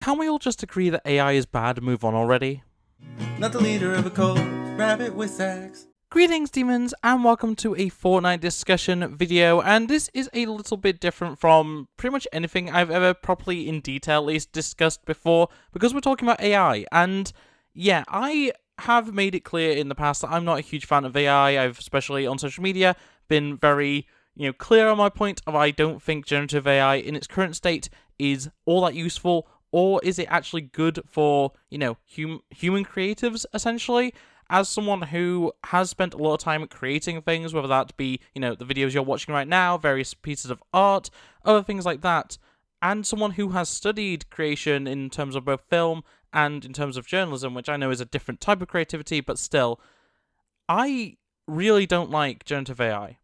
Can't we all just agree that AI is bad and move on already? Not the leader of a cult, RabbitWithAxe. Greetings, demons, and welcome to a Fortnite discussion video, and this is a little bit different from pretty much anything I've ever properly in detail at least discussed before, because we're talking about AI, and yeah, I have made it clear in the past that I'm not a huge fan of AI. I've, especially on social media, been very, clear on my point of I don't think generative AI in its current state is all that useful, or is it actually good for, human creatives, essentially? As someone who has spent a lot of time creating things, whether that be, the videos you're watching right now, various pieces of art, other things like that, and someone who has studied creation in terms of both film and in terms of journalism, which I know is a different type of creativity, but still, I really don't like generative AI.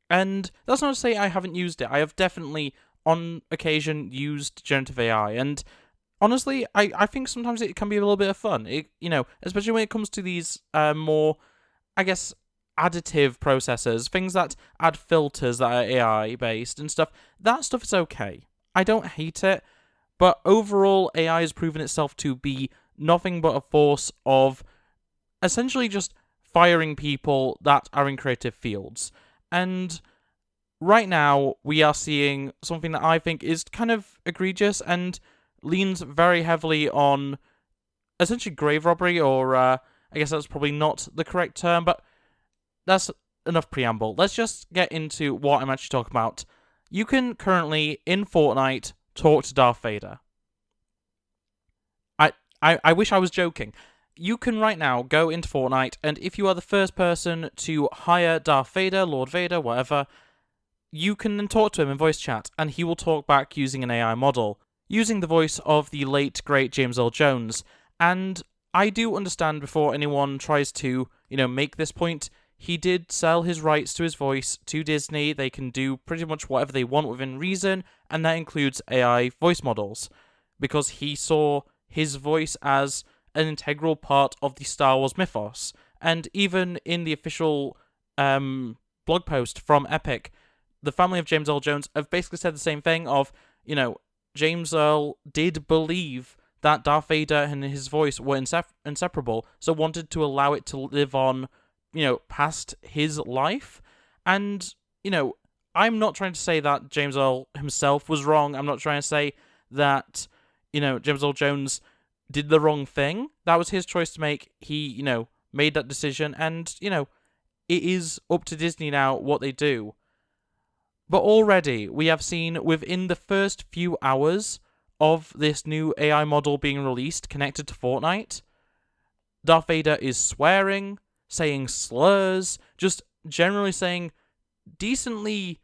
And that's not to say I haven't used it. I have definitely, on occasion, used generative AI, and honestly, I think sometimes it can be a little bit of fun. Especially when it comes to these more, I guess, additive processors, things that add filters that are AI-based and stuff. That stuff is okay. I don't hate it, but overall, AI has proven itself to be nothing but a force of essentially just firing people that are in creative fields. And right now, we are seeing something that I think is kind of egregious and leans very heavily on essentially grave robbery, or I guess that's probably not the correct term, but that's enough preamble. Let's just get into what I'm actually talking about. You can currently, in Fortnite, talk to Darth Vader. I wish I was joking. You can right now go into Fortnite, and if you are the first person to hire Darth Vader, Lord Vader, whatever, you can then talk to him in voice chat, and he will talk back using an AI model, using the voice of the late, great James Earl Jones. And I do understand, before anyone tries to, make this point, he did sell his rights to his voice to Disney. They can do pretty much whatever they want within reason, and that includes AI voice models, because he saw his voice as an integral part of the Star Wars mythos. And even in the official blog post from Epic, the family of James Earl Jones have basically said the same thing of, James Earl did believe that Darth Vader and his voice were inseparable, so wanted to allow it to live on, past his life. And, I'm not trying to say that James Earl himself was wrong. I'm not trying to say that, James Earl Jones did the wrong thing. That was his choice to make. He, made that decision, and, it is up to Disney now what they do. But already, we have seen within the first few hours of this new AI model being released connected to Fortnite, Darth Vader is swearing, saying slurs, just generally saying decently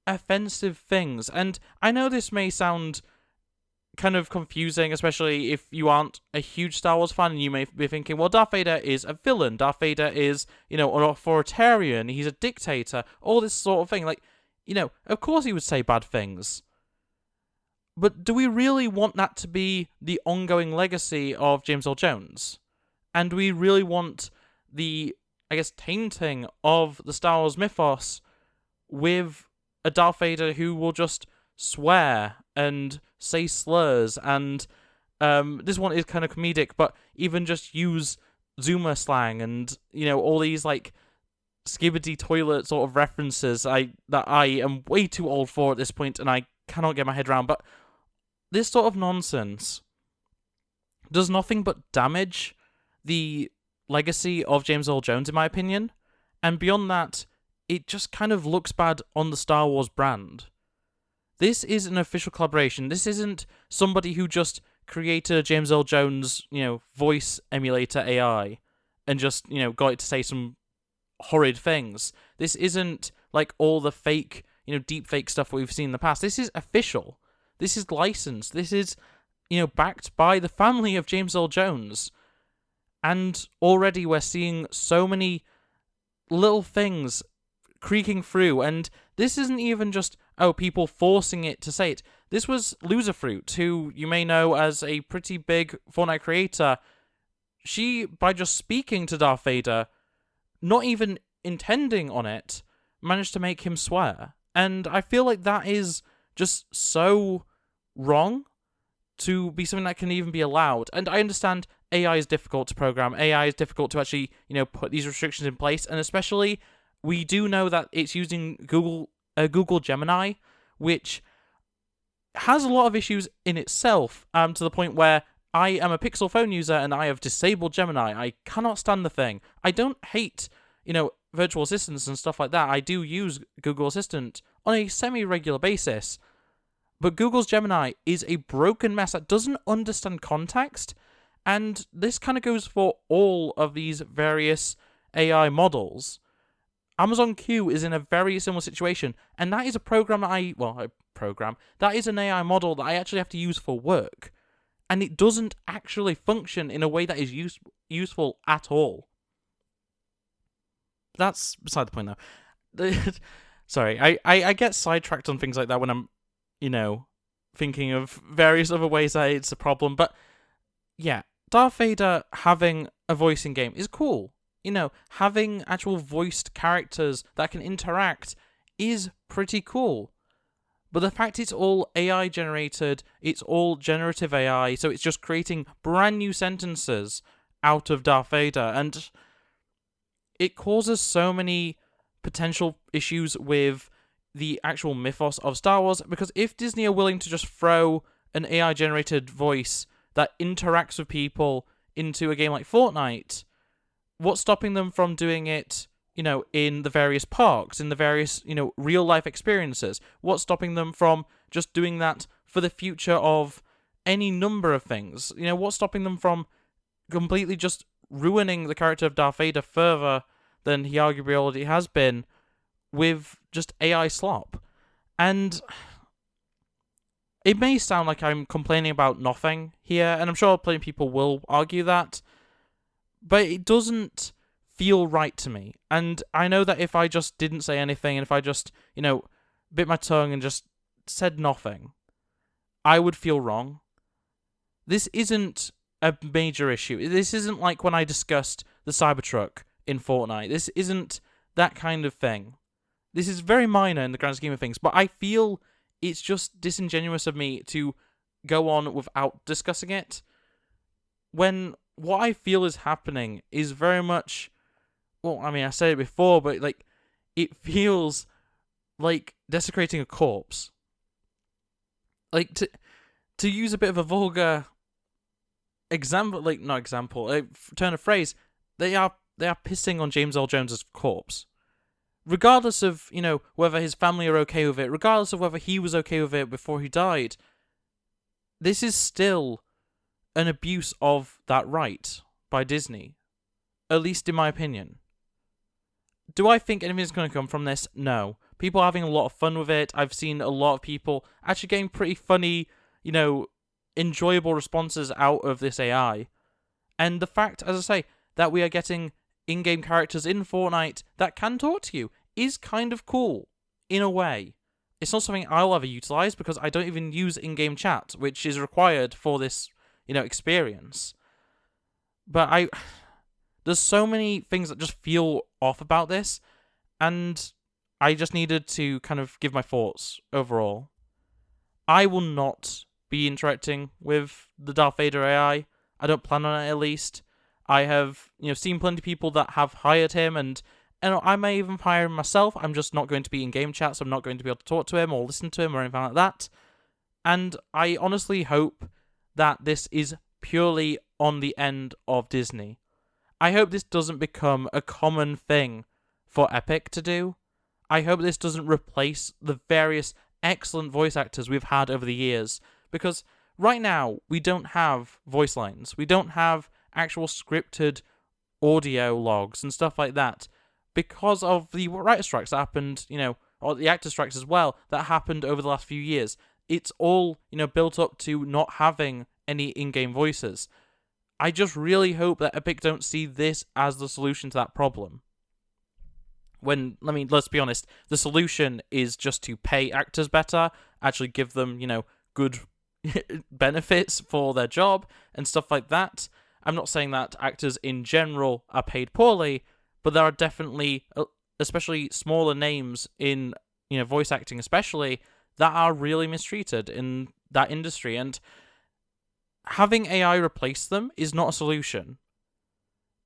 offensive things. And I know this may sound kind of confusing, especially if you aren't a huge Star Wars fan, and you may be thinking, well, Darth Vader is a villain, Darth Vader is, an authoritarian, he's a dictator, all this sort of thing. Of course he would say bad things. But do we really want that to be the ongoing legacy of James Earl Jones? And do we really want the, tainting of the Star Wars mythos with a Darth Vader who will just swear and say slurs, and this one is kind of comedic, but even just use Zoomer slang and, all these, skibbity toilet sort of references that I am way too old for at this point, and I cannot get my head around. But this sort of nonsense does nothing but damage the legacy of James Earl Jones, in my opinion. And beyond that, it just kind of looks bad on the Star Wars brand. This is an official collaboration. This isn't somebody who just created a James Earl Jones, voice emulator AI and just, got it to say some horrid things. This isn't like all the fake, deep fake stuff we've seen in the past. This is official. This is licensed. This is, backed by the family of James Earl Jones. And already we're seeing so many little things creaking through. And this isn't even just, people forcing it to say it. This was Loserfruit, who you may know as a pretty big Fortnite creator. She, by just speaking to Darth Vader, not even intending on it, managed to make him swear. And I feel like that is just so wrong. to be something that can even be allowed. And I understand AI is difficult to program. AI is difficult to actually, put these restrictions in place. And especially, we do know that it's using Google Gemini, which has a lot of issues in itself, to the point where I am a Pixel phone user and I have disabled Gemini. I cannot stand the thing. I don't hate, virtual assistants and stuff like that. I do use Google Assistant on a semi-regular basis. But Google's Gemini is a broken mess that doesn't understand context, and this kind of goes for all of these various AI models. Amazon Q is in a very similar situation, and that is a program that is an AI model that I actually have to use for work, and it doesn't actually function in a way that is useful at all. That's beside the point, though. Sorry, I get sidetracked on things like that when I'm, thinking of various other ways that it's a problem. But yeah, Darth Vader having a voice in game is cool. Having actual voiced characters that can interact is pretty cool. But the fact it's all AI generated, it's all generative AI, so it's just creating brand new sentences out of Darth Vader, and it causes so many potential issues with the actual mythos of Star Wars, because if Disney are willing to just throw an AI-generated voice that interacts with people into a game like Fortnite, what's stopping them from doing it, in the various parks, in the various, real-life experiences? What's stopping them from just doing that for the future of any number of things? What's stopping them from completely just ruining the character of Darth Vader further than he arguably already has been with just AI slop? And it may sound like I'm complaining about nothing here, and I'm sure plenty of people will argue that, but it doesn't feel right to me. And I know that if I just didn't say anything, and if I just, bit my tongue and just said nothing, I would feel wrong. This isn't a major issue. This isn't like when I discussed the Cybertruck in Fortnite. This isn't that kind of thing. This is very minor in the grand scheme of things, but I feel it's just disingenuous of me to go on without discussing it, when what I feel is happening is very much, I said it before, but it feels like desecrating a corpse. To use a bit of a vulgar example, turn of phrase, they are pissing on James Earl Jones's corpse. Regardless of, whether his family are okay with it, regardless of whether he was okay with it before he died, this is still an abuse of that right by Disney. At least in my opinion. Do I think anything's going to come from this? No. People are having a lot of fun with it. I've seen a lot of people actually getting pretty funny, enjoyable responses out of this AI. And the fact, as I say, that we are getting in-game characters in Fortnite that can talk to you is kind of cool, in a way. It's not something I'll ever utilize because I don't even use in-game chat, which is required for this, experience. But there's so many things that just feel off about this, and I just needed to kind of give my thoughts overall. I will not be interacting with the Darth Vader AI. I don't plan on it, at least. I have, seen plenty of people that have hired him, and I may even hire him myself. I'm just not going to be in game chat, so I'm not going to be able to talk to him or listen to him or anything like that. And I honestly hope that this is purely on the end of Disney. I hope this doesn't become a common thing for Epic to do. I hope this doesn't replace the various excellent voice actors we've had over the years, because right now we don't have voice lines. We don't have actual scripted audio logs and stuff like that because of the writer strikes that happened, or the actor strikes as well, that happened over the last few years. It's all, built up to not having any in-game voices. I just really hope that Epic don't see this as the solution to that problem. Let's be honest, the solution is just to pay actors better, actually give them, good benefits for their job and stuff like that. I'm not saying that actors in general are paid poorly, but there are definitely, especially smaller names in, voice acting especially, that are really mistreated in that industry. And having AI replace them is not a solution.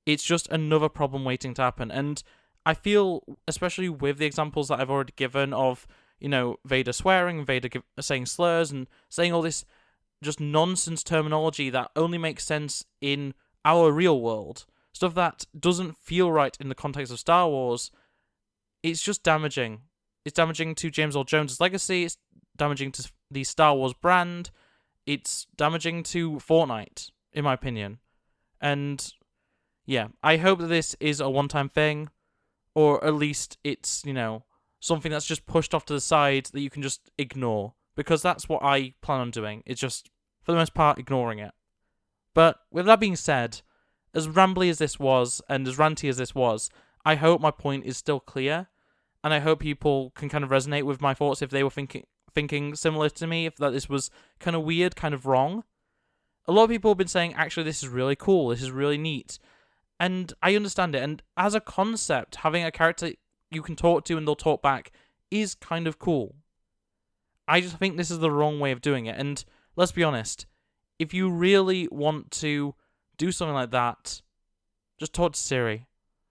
It's just another problem waiting to happen. And I feel, especially with the examples that I've already given of, Vader swearing, Vader saying slurs, and saying all this just nonsense terminology that only makes sense in our real world, stuff that doesn't feel right in the context of Star Wars, it's just damaging. It's damaging to James Earl Jones' legacy, it's damaging to the Star Wars brand, it's damaging to Fortnite, in my opinion. And yeah, I hope that this is a one-time thing, or at least it's, something that's just pushed off to the side that you can just ignore, because that's what I plan on doing. It's just, for the most part, ignoring it. But with that being said, as rambly as this was, and as ranty as this was, I hope my point is still clear, and I hope people can kind of resonate with my thoughts if they were thinking similar to me, if that this was kind of weird, kind of wrong. A lot of people have been saying, actually, this is really cool, this is really neat, and I understand it, and as a concept, having a character you can talk to and they'll talk back is kind of cool. I just think this is the wrong way of doing it, and let's be honest, if you really want to do something like that, just talk to Siri,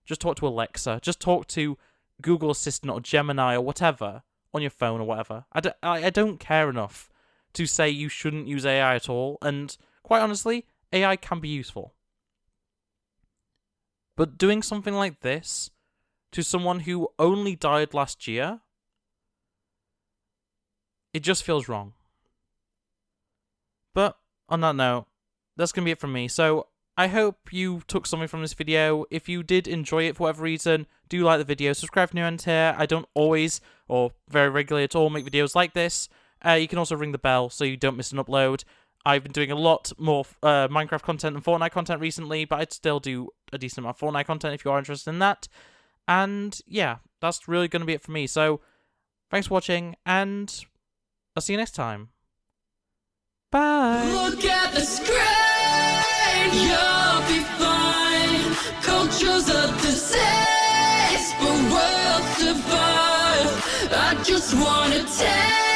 just talk to Alexa, just talk to Google Assistant or Gemini or whatever on your phone or whatever. I don't care enough to say you shouldn't use AI at all, and quite honestly, AI can be useful. But doing something like this to someone who only died last year, it just feels wrong. But on that note, that's going to be it from me. So I hope you took something from this video. If you did enjoy it for whatever reason, do like the video, subscribe if you're new around here. I don't always, or very regularly at all, make videos like this. You can also ring the bell so you don't miss an upload. I've been doing a lot more Minecraft content and Fortnite content recently, but I'd still do a decent amount of Fortnite content if you are interested in that. And yeah, that's really going to be it for me. So thanks for watching, and I'll see you next time. Bye! Look at the screen, you'll be fine. Culture's a disease, but we'll survive. I just wanna tell